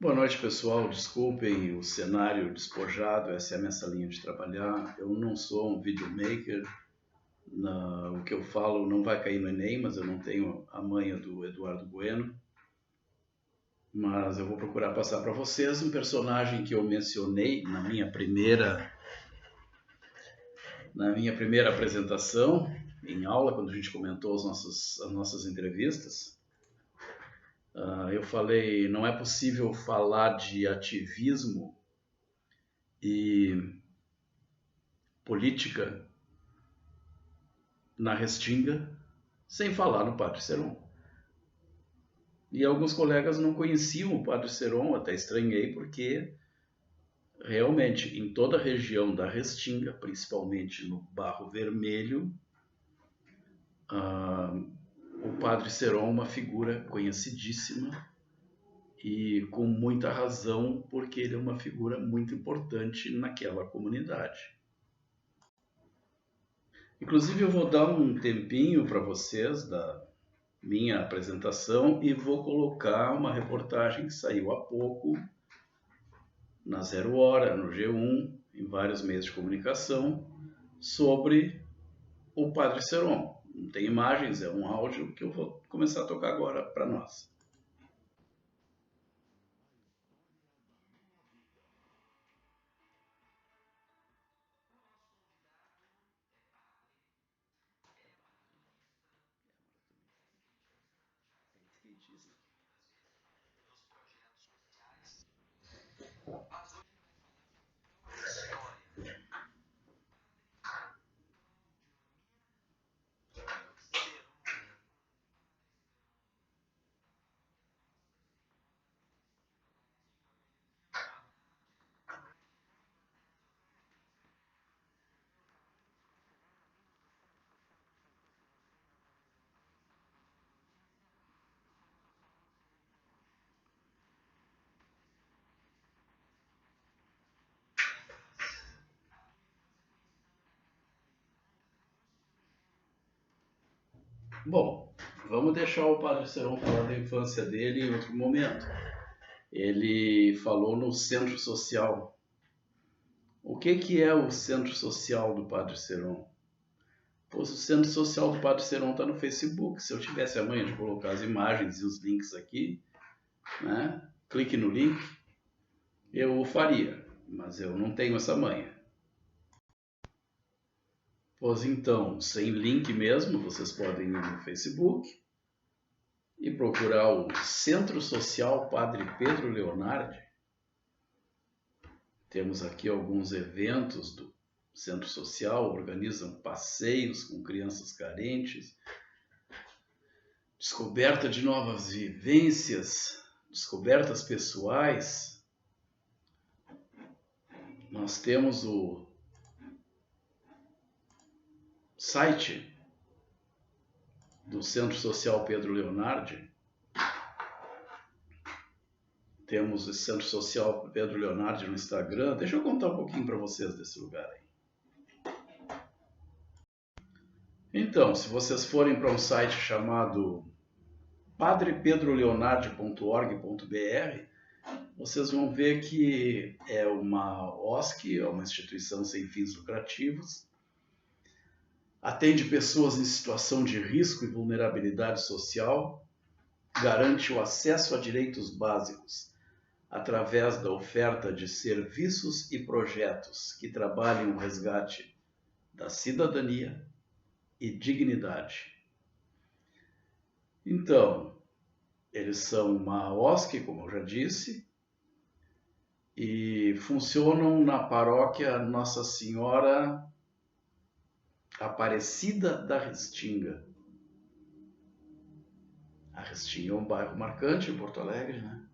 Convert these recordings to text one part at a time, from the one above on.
Boa noite, pessoal. Desculpem o cenário despojado, essa é a minha salinha de trabalhar. Eu não sou um videomaker, o que eu falo não vai cair no Enem, mas eu não tenho a manha do Eduardo Bueno. Mas eu vou procurar passar para vocês um personagem que eu mencionei na minha primeira apresentação, em aula, quando a gente comentou as nossas entrevistas. Eu falei, não é possível falar de ativismo e política na Restinga sem falar no Padre Seron. E alguns colegas não conheciam o Padre Seron, até estranhei, porque realmente em toda a região da Restinga, principalmente no Barro Vermelho, o Padre Seron é uma figura conhecidíssima e com muita razão, porque ele é uma figura muito importante naquela comunidade. Inclusive eu vou dar um tempinho para vocês da minha apresentação e vou colocar uma reportagem que saiu há pouco na Zero Hora, no G1, em vários meios de comunicação, sobre o Padre Seron. Não tem imagens, é um áudio que eu vou começar a tocar agora para nós. Bom, vamos deixar o Padre Seron falar da infância dele em outro momento. Ele falou no centro social. O que é o centro social do Padre Seron? Pois o centro social do Padre Seron está no Facebook. Se eu tivesse a manha de colocar as imagens e os links aqui, né? Clique no link, eu o faria, mas eu não tenho essa manha. Pois então, sem link mesmo, vocês podem ir no Facebook e procurar o Centro Social Padre Pedro Leonardi. Temos aqui alguns eventos do Centro Social, organizam passeios com crianças carentes, descoberta de novas vivências, descobertas pessoais. Nós temos o site do Centro Social Pedro Leonardi. Temos o Centro Social Pedro Leonardi no Instagram. Deixa eu contar um pouquinho para vocês desse lugar aí. Então, se vocês forem para um site chamado padrepedroleonardi.org.br, vocês vão ver que é uma OSC, é uma instituição sem fins lucrativos, atende pessoas em situação de risco e vulnerabilidade social, garante o acesso a direitos básicos através da oferta de serviços e projetos que trabalhem o resgate da cidadania e dignidade. Então, eles são uma OSC, como eu já disse, e funcionam na paróquia Nossa Senhora Aparecida da Restinga. A Restinga é um bairro marcante em Porto Alegre, né?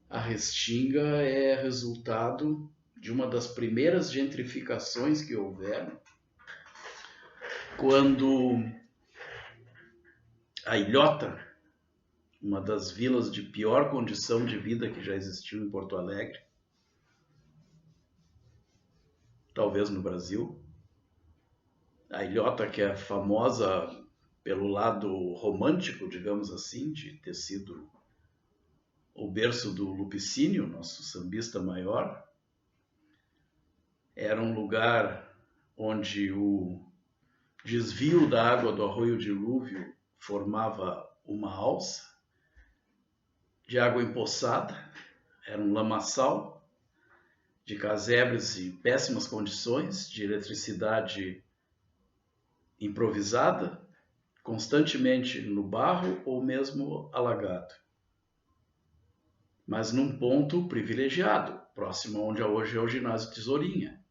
A Restinga é resultado de uma das primeiras gentrificações que houveram, quando a Ilhota, uma das vilas de pior condição de vida que já existiu em Porto Alegre, talvez no Brasil, a Ilhota, que é famosa pelo lado romântico, digamos assim, de ter sido o berço do Lupicínio, nosso sambista maior. Era um lugar onde o desvio da água do arroio Dilúvio formava uma alça de água empoçada, era um lamaçal de casebres em péssimas condições, de eletricidade improvisada, constantemente no barro ou mesmo alagado. Mas num ponto privilegiado, próximo onde hoje é o ginásio Tesourinha.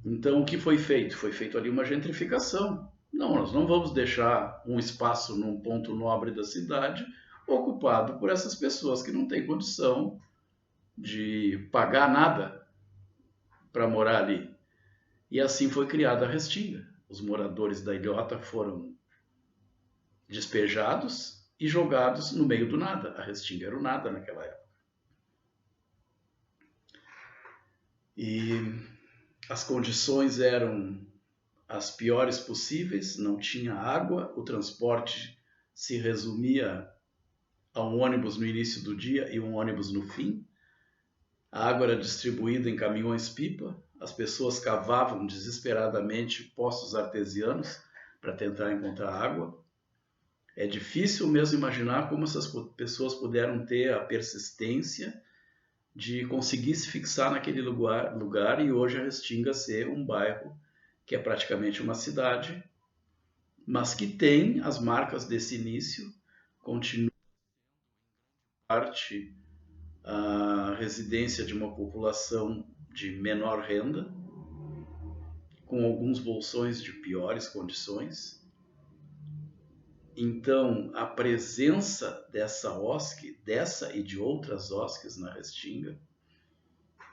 Então o que foi feito? Foi feito ali uma gentrificação. Não, nós não vamos deixar um espaço num ponto nobre da cidade ocupado por essas pessoas que não têm condição de pagar nada para morar ali. E assim foi criada a Restinga. Os moradores da ilhota foram despejados e jogados no meio do nada. A Restinga era o nada naquela época. E as condições eram as piores possíveis, não tinha água, o transporte se resumia a um ônibus no início do dia e um ônibus no fim. A água era distribuída em caminhões-pipa, as pessoas cavavam desesperadamente poços artesianos para tentar encontrar água. É difícil mesmo imaginar como essas pessoas puderam ter a persistência de conseguir se fixar naquele lugar e hoje a Restinga ser um bairro que é praticamente uma cidade, mas que tem as marcas desse início, continua parte a residência de uma população de menor renda, com alguns bolsões de piores condições. Então, a presença dessa OSC, dessa e de outras OSCs na Restinga,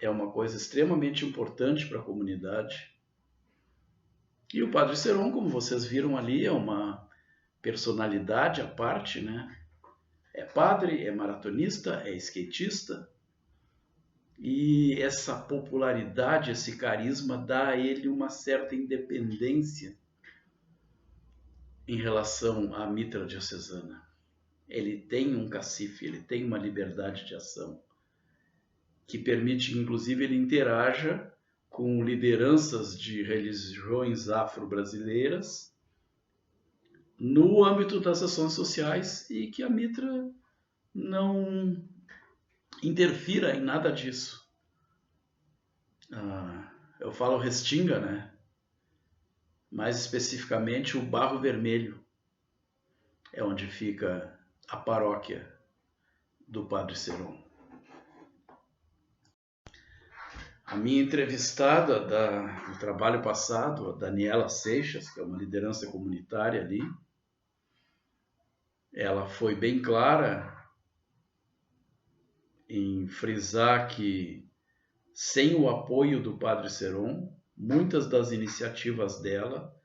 é uma coisa extremamente importante para a comunidade. E o Padre Seron, como vocês viram ali, é uma personalidade à parte, né? É padre, é maratonista, é skatista. E essa popularidade, esse carisma dá a ele uma certa independência em relação à mitra diocesana. Ele tem um cacife, ele tem uma liberdade de ação que permite que, inclusive, ele interaja com lideranças de religiões afro-brasileiras no âmbito das ações sociais e que a mitra não interfira em nada disso. Eu falo Restinga, né? Mais especificamente o Barro Vermelho é onde fica a paróquia do Padre Seron. A minha entrevistada do trabalho passado, a Daniela Seixas, que é uma liderança comunitária ali, ela foi bem clara em frisar que sem o apoio do Padre Seron, muitas das iniciativas dela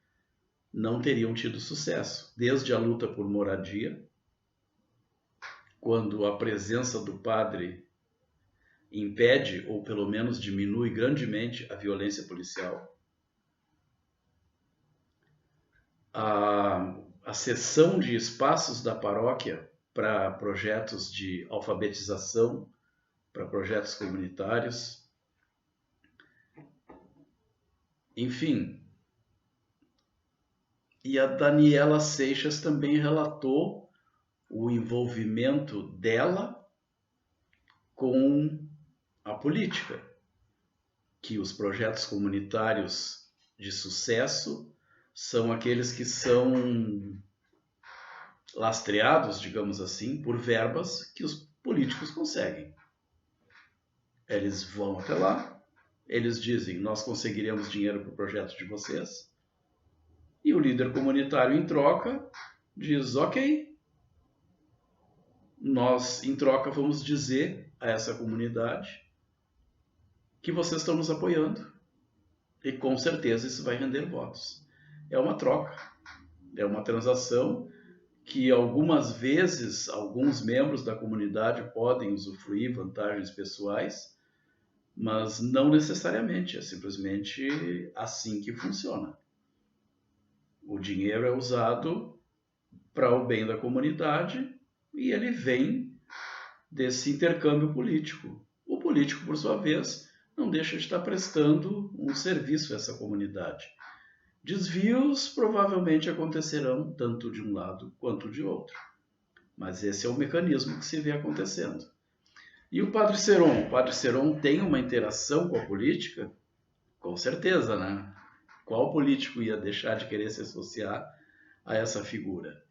não teriam tido sucesso, desde a luta por moradia, quando a presença do padre impede ou pelo menos diminui grandemente a violência policial, a cessão de espaços da paróquia para projetos de alfabetização, para projetos comunitários, enfim. E a Daniela Seixas também relatou o envolvimento dela com a política, que os projetos comunitários de sucesso são aqueles que são lastreados, digamos assim, por verbas que os políticos conseguem. Eles vão até lá, eles dizem, nós conseguiremos dinheiro para o projeto de vocês, e o líder comunitário, em troca, diz, ok, nós, em troca, vamos dizer a essa comunidade que vocês estão nos apoiando, e com certeza isso vai render votos. É uma troca, é uma transação que algumas vezes alguns membros da comunidade podem usufruir vantagens pessoais, mas não necessariamente, é simplesmente assim que funciona. O dinheiro é usado para o bem da comunidade e ele vem desse intercâmbio político. O político, por sua vez, não deixa de estar prestando um serviço a essa comunidade. Desvios provavelmente acontecerão tanto de um lado quanto de outro. Mas esse é o mecanismo que se vê acontecendo. E o Padre Seron? O Padre Seron tem uma interação com a política? Com certeza, né? Qual político ia deixar de querer se associar a essa figura?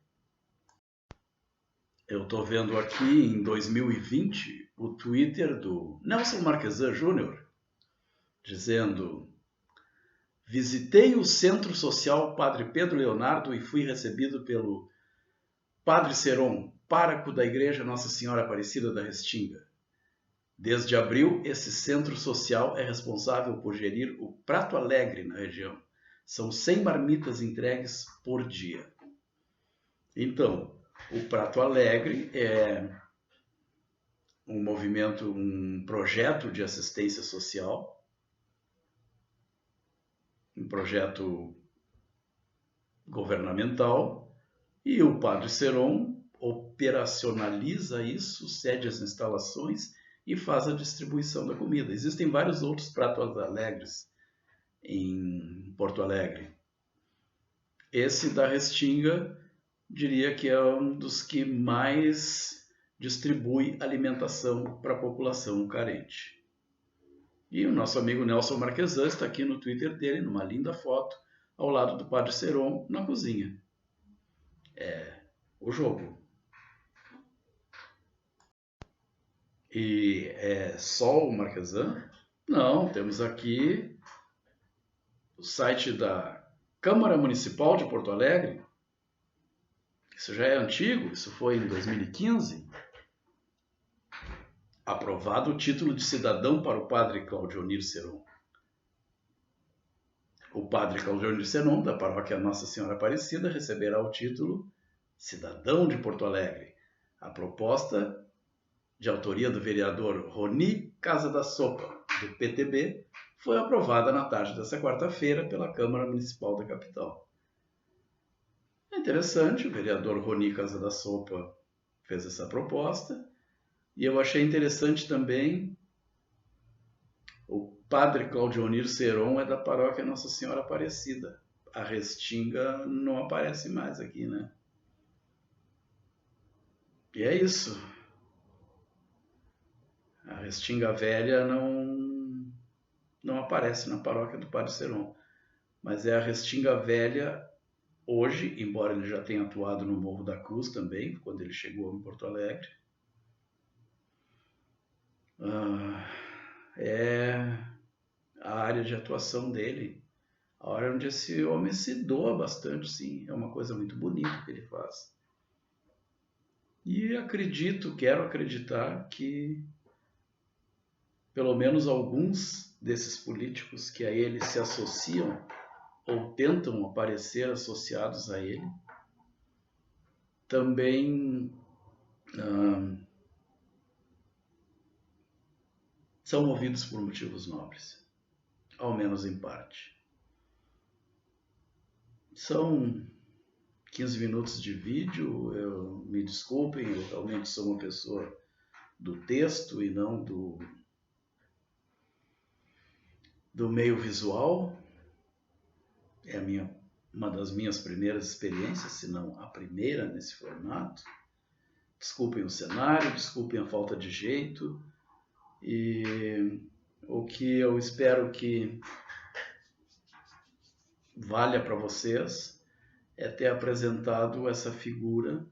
Eu estou vendo aqui em 2020 o Twitter do Nelson Marquesan Jr. dizendo: visitei o Centro Social Padre Pedro Leonardo e fui recebido pelo Padre Seron, pároco da Igreja Nossa Senhora Aparecida da Restinga. Desde abril, esse centro social é responsável por gerir o Prato Alegre na região. São 100 marmitas entregues por dia. Então, o Prato Alegre é um movimento, um projeto de assistência social, um projeto governamental, e o Padre Seron operacionaliza isso, cede as instalações e faz a distribuição da comida. Existem vários outros pratos alegres em Porto Alegre. Esse da Restinga, diria que é um dos que mais distribui alimentação para a população carente. E o nosso amigo Nelson Marquesan está aqui no Twitter dele, numa linda foto, ao lado do Padre Seron, na cozinha. É o jogo. E é só o Marquesan? Não, temos aqui o site da Câmara Municipal de Porto Alegre. Isso já é antigo, isso foi em 2015. Aprovado o título de cidadão para o Padre Claudionir Seron. O Padre Claudionir Seron, da paróquia Nossa Senhora Aparecida, receberá o título Cidadão de Porto Alegre. A proposta, de autoria do vereador Roni Casa da Sopa, do PTB, foi aprovada na tarde desta quarta-feira pela Câmara Municipal da capital. É interessante, o vereador Roni Casa da Sopa fez essa proposta, e eu achei interessante também o Padre Claudionir Seron é da paróquia Nossa Senhora Aparecida. A Restinga não aparece mais aqui, né? E é isso. A Restinga Velha não aparece na paróquia do Padre Seron. Mas é a Restinga Velha hoje, embora ele já tenha atuado no Morro da Cruz também, quando ele chegou em Porto Alegre. É a área de atuação dele, a área onde esse homem se doa bastante, sim. É uma coisa muito bonita que ele faz. E quero acreditar que pelo menos alguns desses políticos que a ele se associam ou tentam aparecer associados a ele, também são movidos por motivos nobres, ao menos em parte. São 15 minutos de vídeo, me desculpem, eu realmente sou uma pessoa do texto e não do meio visual. É uma das minhas primeiras experiências, se não a primeira nesse formato. Desculpem o cenário, desculpem a falta de jeito, e o que eu espero que valha para vocês é ter apresentado essa figura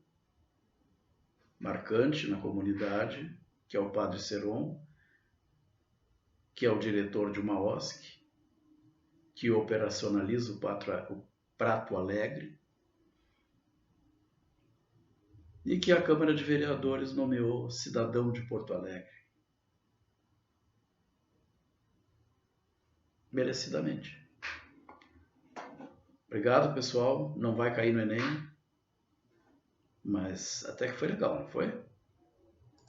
marcante na comunidade, que é o Padre Seron, que é o diretor de uma OSC, que operacionaliza o Prato Alegre, e que a Câmara de Vereadores nomeou cidadão de Porto Alegre. Merecidamente. Obrigado, pessoal. Não vai cair no Enem, mas até que foi legal, não foi?